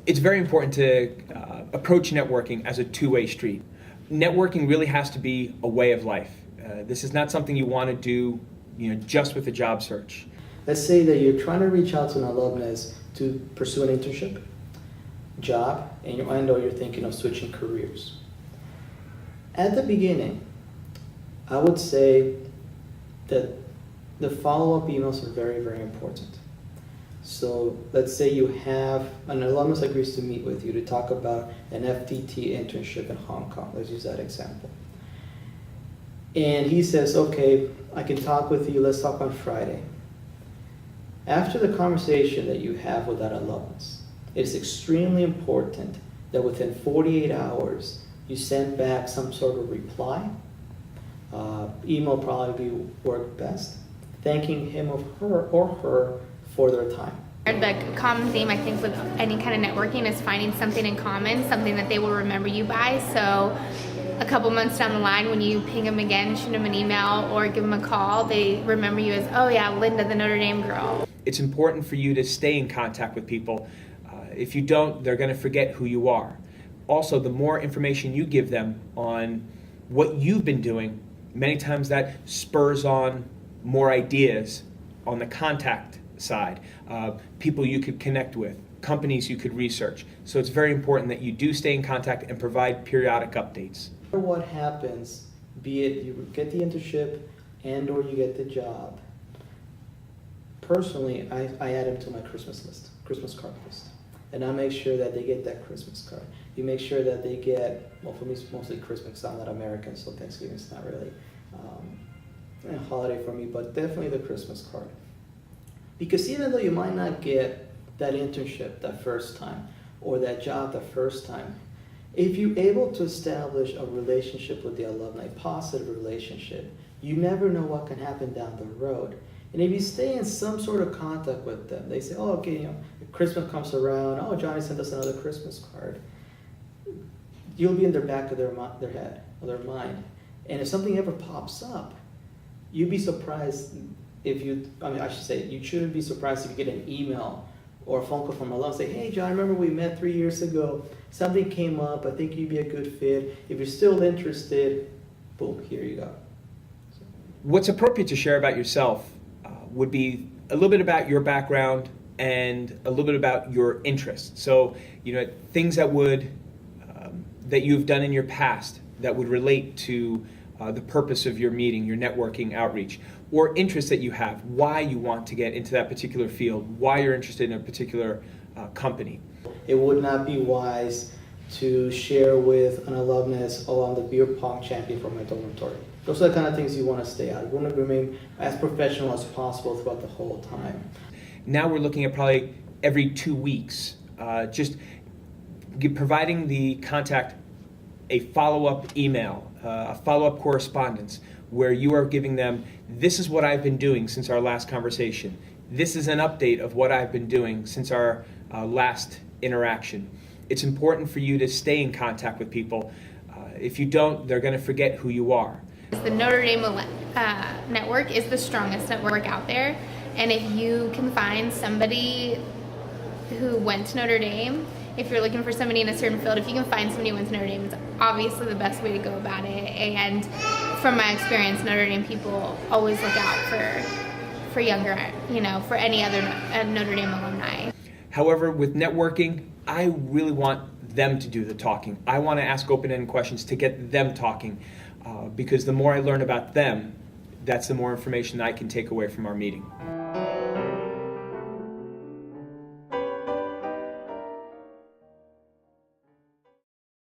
It's very important to approach networking as a two-way street. Networking really has to be a way of life. This is not something you want to do, just with a job search. Let's say that you're trying to reach out to an alumnus to pursue an internship, job, and or you're thinking of switching careers. At the beginning, I would say that the follow-up emails are very, very important. So let's say you have an alumnus agrees to meet with you to talk about an FTT internship in Hong Kong. Let's use that example. And he says, okay, I can talk with you, let's talk on Friday. After the conversation that you have with that alumnus, it's extremely important that within 48 hours, you send back some sort of reply. Email probably work best, thanking him or her for their time. The common theme, I think, with any kind of networking is finding something in common, something that they will remember you by. So a couple months down the line, when you ping them again, shoot them an email or give them a call, they remember you as, oh yeah, Linda, the Notre Dame girl. It's important for you to stay in contact with people. If you don't, they're going to forget who you are. Also, the more information you give them on what you've been doing, many times that spurs on more ideas on the contact side, people you could connect with, companies you could research. So it's very important that you do stay in contact and provide periodic updates. No matter what happens, be it you get the internship and or you get the job, personally, I add them to my Christmas card list. And I make sure that they get that Christmas card. You make sure that they get, well, for me it's mostly Christmas because I'm not American, so Thanksgiving is not really a holiday for me, but definitely the Christmas card. Because even though you might not get that internship that first time or that job the first time, if you're able to establish a relationship with the alumni, positive relationship, you never know what can happen down the road. And if you stay in some sort of contact with them, they say, oh, okay, Christmas comes around, oh, Johnny sent us another Christmas card. You'll be in the back of their head, or their mind. And if something ever pops up, you'd be surprised you shouldn't be surprised if you get an email or a phone call from a alum say, hey, John, I remember we met 3 years ago. Something came up. I think you'd be a good fit. If you're still interested, boom, here you go. What's appropriate to share about yourself would be a little bit about your background and a little bit about your interests. So, things that that you've done in your past that would relate to the purpose of your meeting, your networking outreach, or interests that you have, why you want to get into that particular field, why you're interested in a particular company. It would not be wise to share with an alumnus, I'm the beer pong champion for my dormitory. Those are the kind of things you want to stay out. You want to remain as professional as possible throughout the whole time. Now we're looking at probably every 2 weeks, providing the contact a follow-up email, a follow-up correspondence, where you are giving them, this is what I've been doing since our last conversation. This is an update of what I've been doing since our last interaction. It's important for you to stay in contact with people. If you don't, they're going to forget who you are. The Notre Dame network is the strongest network out there. And if you can find somebody who went to Notre Dame, if you're looking for somebody in a certain field, if you can find somebody who went to Notre Dame, it's obviously the best way to go about it. And from my experience, Notre Dame people always look out for younger, for any other Notre Dame alumni. However, with networking, I really want them to do the talking. I want to ask open-ended questions to get them talking, because the more I learn about them, that's the more information I can take away from our meeting.